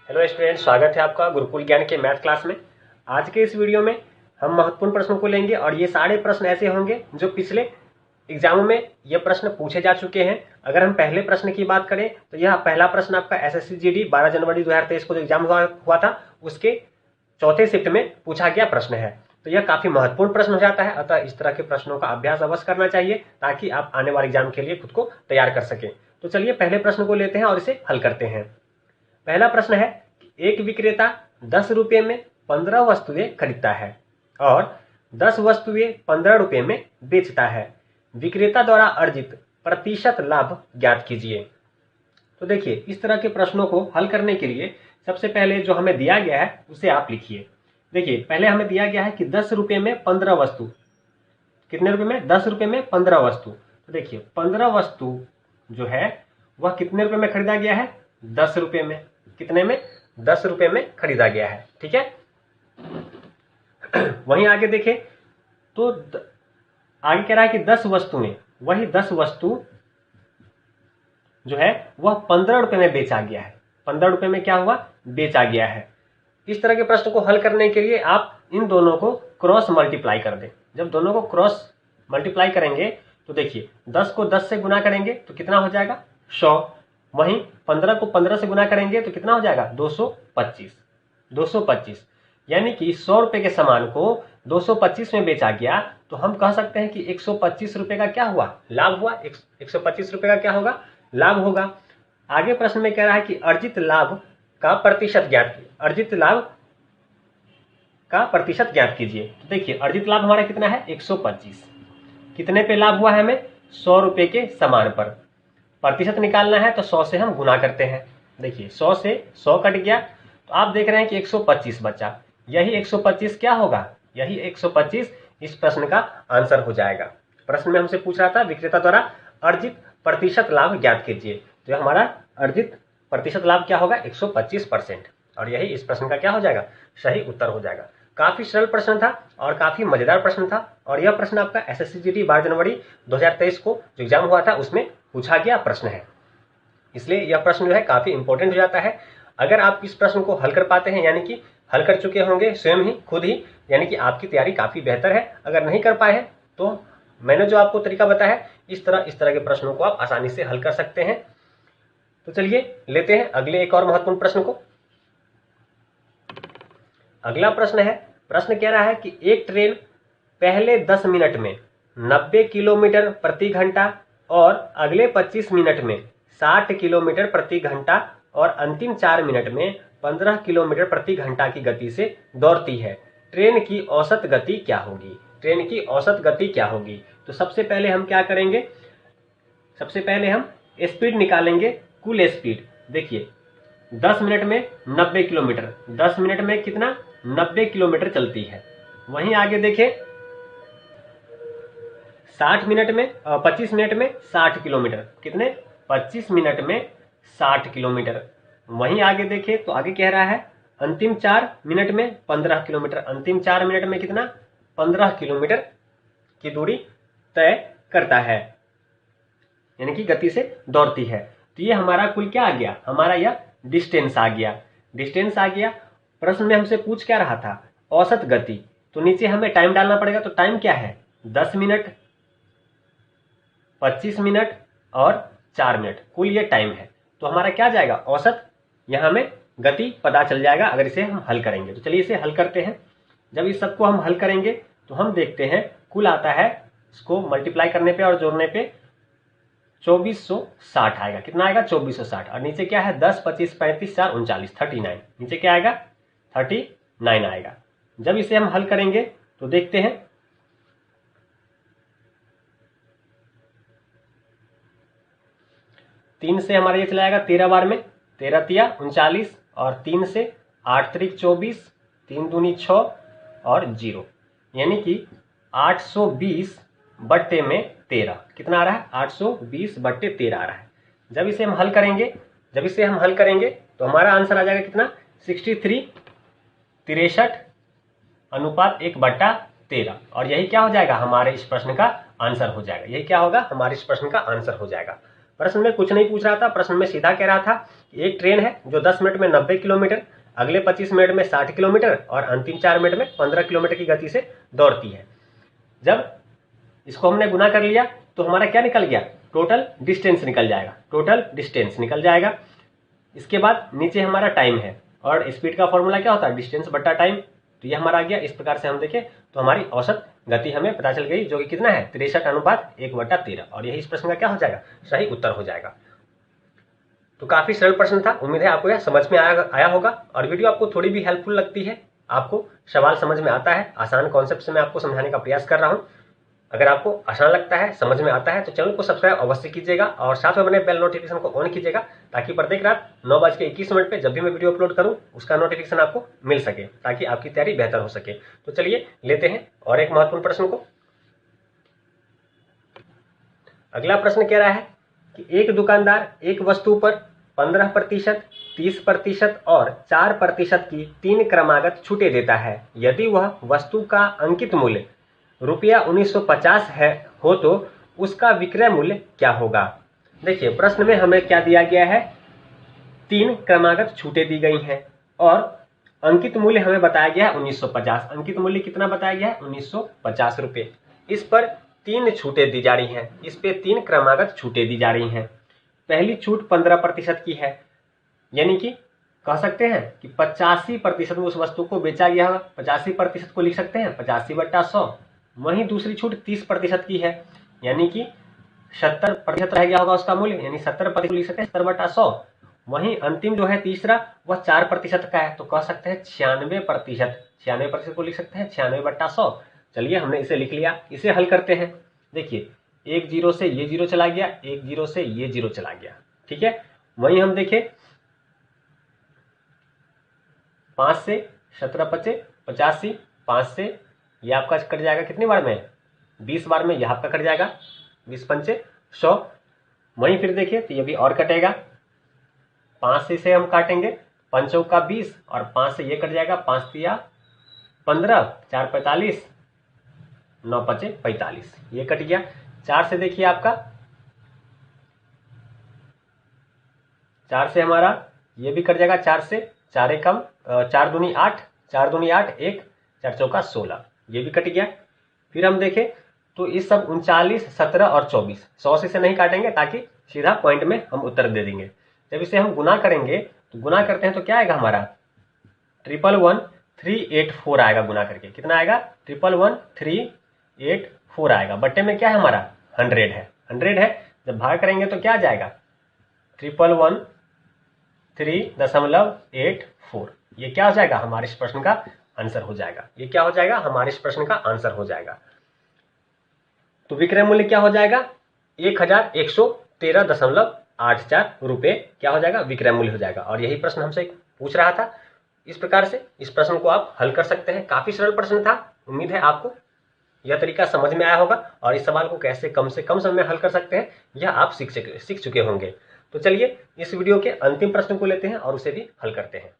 Hello student, स्वागत है आपका गुरुकुल ज्ञान के मैथ क्लास में। आज के इस वीडियो में हम महत्वपूर्ण प्रश्नों को लेंगे और ये सारे प्रश्न ऐसे होंगे जो पिछले एग्जामों में ये प्रश्न पूछे जा चुके हैं। अगर हम पहले प्रश्न की बात करें तो यह पहला प्रश्न आपका एसएससी जीडी 12 जनवरी 2023 को जो एग्जाम हुआ था उसके चौथे शिफ्ट में पूछा गया प्रश्न है। तो यह काफी महत्वपूर्ण प्रश्न हो जाता है, अतः इस तरह के प्रश्नों का अभ्यास अवश्य करना चाहिए ताकि आप आने वाले एग्जाम के लिए खुद को तैयार कर सकें। तो चलिए पहले प्रश्न को लेते हैं और इसे हल करते हैं। पहला प्रश्न है कि एक विक्रेता 10 रुपये में 15 वस्तुएं खरीदता है और 10 वस्तुएं 15 रुपये में बेचता है। विक्रेता द्वारा अर्जित प्रतिशत लाभ ज्ञात कीजिए। तो देखिए, इस तरह के प्रश्नों को हल करने के लिए सबसे पहले जो हमें दिया गया है उसे आप लिखिए। देखिए, पहले हमें दिया गया है कि 10 रुपये में 15 वस्तु, कितने रुपये में? 10 रुपये में 15 वस्तु। तो देखिए, 15 वस्तु जो है वह कितने रुपये में खरीदा गया है? 10 रुपये में। कितने में? 10 रुपये में खरीदा गया है। ठीक है। वहीं आगे देखें तो आगे कह रहा है कि 10 वस्तुएं, वही 10 वस्तु जो है वह 15 रुपये में बेचा गया है। 15 रुपये में क्या हुआ? बेचा गया है। इस तरह के प्रश्न को हल करने के लिए आप इन दोनों को क्रॉस मल्टीप्लाई कर दें। जब दोनों को क्रॉस मल्टीप्लाई करेंगे तो देखिए, 10 को 10 से गुना करेंगे तो कितना हो जाएगा? 100। वहीं 15 को 15 से गुना करेंगे तो कितना हो जाएगा? 225। 225 यानी कि 100 रुपए के सामान को 225 में बेचा गया तो हम कह सकते हैं कि 125 रुपए का क्या हुआ? लाभ हुआ। 125 रुपए का क्या होगा? लाभ होगा। आगे प्रश्न में कह रहा है कि अर्जित लाभ का प्रतिशत ज्ञात कीजिए। अर्जित लाभ का प्रतिशत ज्ञात कीजिए। तो देखिए, अर्जित लाभ हमारा कितना है? 125। कितने पे लाभ हुआ है हमें? 100 रुपए के सामान पर। प्रतिशत निकालना है तो 100 से हम गुना करते हैं। देखिए, 100 से 100 कट गया तो आप देख रहे हैं कि 125 बचा। यही 125 क्या होगा? यही 125 इस प्रश्न का आंसर हो जाएगा। प्रश्न में हमसे पूछ रहा था विक्रेता द्वारा अर्जित प्रतिशत लाभ ज्ञात कीजिए। तो हमारा अर्जित प्रतिशत लाभ क्या होगा? 125%। और यही इस प्रश्न का क्या हो जाएगा? सही उत्तर हो जाएगा। काफी सरल प्रश्न था और काफी मजेदार प्रश्न था और यह प्रश्न आपका एसएससी जीडी 12 जनवरी 2023 को जो एग्जाम हुआ था उसमें पूछा गया प्रश्न है। इसलिए यह प्रश्न जो है काफी इंपॉर्टेंट हो जाता है। अगर आप इस प्रश्न को हल कर पाते हैं, यानी कि हल कर चुके होंगे स्वयं ही, खुद ही, यानी कि आपकी तैयारी काफी बेहतर है। अगर नहीं कर पाए हैं तो मैंने जो आपको तरीका बताया है इस तरह के प्रश्नों को आप आसानी से हल कर सकते हैं। तो चलिए लेते हैं अगले एक और महत्वपूर्ण प्रश्न को। अगला प्रश्न है, प्रश्न कह रहा है कि एक ट्रेन पहले 10 मिनट में 90 किलोमीटर प्रति घंटा और अगले 25 मिनट में 60 किलोमीटर प्रति घंटा और अंतिम 4 मिनट में 15 किलोमीटर प्रति घंटा की गति से दौड़ती है। ट्रेन की औसत गति क्या होगी? ट्रेन की औसत गति क्या होगी? तो सबसे पहले हम क्या करेंगे? सबसे पहले हम स्पीड निकालेंगे, कुल स्पीड। देखिए, 10 मिनट में 90 किलोमीटर, 10 मिनट में कितना? 90 किलोमीटर चलती है। वहीं आगे देखें 60 मिनट में 25 मिनट में 60 किलोमीटर। कितने? 25 मिनट में 60 किलोमीटर। वहीं आगे देखें तो आगे कह रहा है अंतिम 4 मिनट में 15 किलोमीटर। अंतिम 4 मिनट में कितना? 15 किलोमीटर की दूरी तय करता है, यानी कि गति से दौड़ती है। तो ये हमारा कुल क्या आ गया? हमारा यह डिस्टेंस आ गया। डिस्टेंस आ गया। प्रश्न में हमसे पूछ क्या रहा था? औसत गति। तो नीचे हमें टाइम डालना पड़ेगा। तो टाइम क्या है? 10 मिनट, 25 मिनट और 4 मिनट, कुल ये टाइम है। तो हमारा क्या जाएगा? औसत। यहां हमें गति पता चल जाएगा अगर इसे हम हल करेंगे। तो चलिए इसे हल करते हैं। जब इस सबको हम हल करेंगे तो हम देखते हैं कुल आता है, इसको मल्टीप्लाई करने पे और जोड़ने पे 2460 आएगा। कितना आएगा? 2460। और नीचे क्या है? 10, 25, 35, 4, 39, 39। नीचे क्या आएगा? 39 आएगा। जब इसे हम हल करेंगे तो देखते हैं 3 से हमारा ये चला जाएगा 13 बार में, 13 तिया 39 और 3 से 8 त्रिक 24, 3 दूनी 6 और 0, यानी कि 820 बट्टे में 13। कितना आ रहा है? 820 बट्टे 13 आ रहा है। जब इसे हम हल करेंगे तो हमारा आंसर आ जाएगा कितना? 63, 63 अनुपात 1/13। और यही क्या हो जाएगा? हमारे इस प्रश्न का आंसर हो जाएगा। यही क्या होगा? हमारे इस प्रश्न का आंसर हो जाएगा। प्रश्न में कुछ नहीं पूछ रहा था। प्रश्न में सीधा कह रहा था कि एक ट्रेन है जो 10 मिनट में 90 किलोमीटर, अगले 25 मिनट में 60 किलोमीटर और अंतिम 4 मिनट में 15 किलोमीटर की गति से दौड़ती है। जब इसको हमने गुना कर लिया तो हमारा क्या निकल गया, टोटल डिस्टेंस निकल जाएगा, टोटल डिस्टेंस निकल जाएगा। इसके बाद नीचे हमारा टाइम है और स्पीड का फॉर्मूला क्या होता है, डिस्टेंस बट्टा टाइम, तो ये हमारा आ गया। इस प्रकार से हम देखें तो हमारी औसत गति हमें पता चल गई, जो कि कितना है 63:1/13, और यही इस प्रश्न का क्या हो जाएगा, सही उत्तर हो जाएगा। तो काफी सरल प्रश्न था, उम्मीद है आपको यह समझ में आया होगा। और वीडियो आपको थोड़ी भी हेल्पफुल लगती है, आपको सवाल समझ में आता है, आसान कॉन्सेप्ट से मैं आपको समझाने का प्रयास कर रहा हूं। अगर आपको आसान लगता है, समझ में आता है, तो चैनल को सब्सक्राइब अवश्य कीजिएगा और साथ में बने बेल नोटिफिकेशन को ऑन कीजिएगा, ताकि प्रत्येक रात 9:21 पे जब भी मैं वीडियो अपलोड करूं उसका नोटिफिकेशन आपको मिल सके, ताकि आपकी तैयारी बेहतर हो सके। तो चलिए लेते हैं और एक महत्वपूर्ण प्रश्न को। अगला प्रश्न कह रहा है कि एक दुकानदार एक वस्तु पर 15%, 30% और 4% की 3 क्रमागत छूटें देता है। यदि वह वस्तु का अंकित मूल्य ₹1950 हो तो उसका विक्रय मूल्य क्या होगा। देखिए प्रश्न में हमें क्या दिया गया है, 3 क्रमागत छूटें दी गई हैं और अंकित मूल्य हमें बताया गया है 1950। अंकित मूल्य कितना बताया गया है, 1950 रुपये। इस पर 3 छूटें दी जा रही हैं, इस पे 3 क्रमागत छूटें दी जा रही हैं। पहली छूट 15% की है, यानी कि कह सकते हैं कि 85% में उस वस्तु को बेचा गया होगा। 85% को लिख सकते हैं 85/100। वहीं दूसरी छूट 30% की है, यानी कि 70% रह गया होगा उसका मूल्य, यानी 70% लिख सकते हैं 70/100। वहीं अंतिम जो है तीसरा वह 4% का है, तो कह सकते हैं 96%। 96% को लिख सकते हैं 96/100। चलिए हमने इसे लिख लिया, इसे हल करते हैं। देखिए एक जीरो से ये जीरो चला गया, एक जीरो से ये जीरो चला गया, ठीक है। वहीं हम देखें 5 से 17 बचे 85, 5 से ये आपका कट जाएगा कितनी बार में, 20 बार में यह आपका कट जाएगा, 20 पंचे 100। वहीं फिर देखिए तो ये भी और कटेगा, 5 से इसे हम काटेंगे, 5 चौका 20 और 5 से ये कट जाएगा, 5 तिया 15, 4 45, 9 पचे 45, ये कट गया। 4 से देखिए आपका, 4 से हमारा ये भी कट जाएगा, 4 से 4 एक कम, 4 दूनी 8, 4 दूनी 8, 1 4 चौका 16, ये भी कट गया। फिर हम देखें तो इस सब 39, 17 और 24, 100 से इसे नहीं काटेंगे ताकि सीधा पॉइंट में हम उत्तर दे देंगे। जब इसे हम गुना करेंगे तो गुना करते हैं तो क्या आएगा हमारा 111384 आएगा। गुना करके कितना आएगा 111384 आएगा। बट्टे में क्या है हमारा 100 है, 100 है। जब भाग करेंगे तो क्या आ जाएगा 1113.84। ये क्या हो जाएगा हमारे इस प्रश्न का आंसर हो जाएगा। ये क्या हो जाएगा हमारे इस प्रश्न का आंसर हो जाएगा। तो विक्रय मूल्य क्या हो जाएगा 1113.84 रुपये क्या हो जाएगा, विक्रय मूल्य हो जाएगा। और यही प्रश्न हमसे पूछ रहा था। इस प्रकार से इस प्रश्न को आप हल कर सकते हैं। काफी सरल प्रश्न था, उम्मीद है आपको यह तरीका समझ में आया होगा और इस सवाल को कैसे कम से कम समय में हल कर सकते हैं यह आप सीख चुके होंगे। तो चलिए इस वीडियो के अंतिम प्रश्न को लेते हैं और उसे भी हल करते हैं।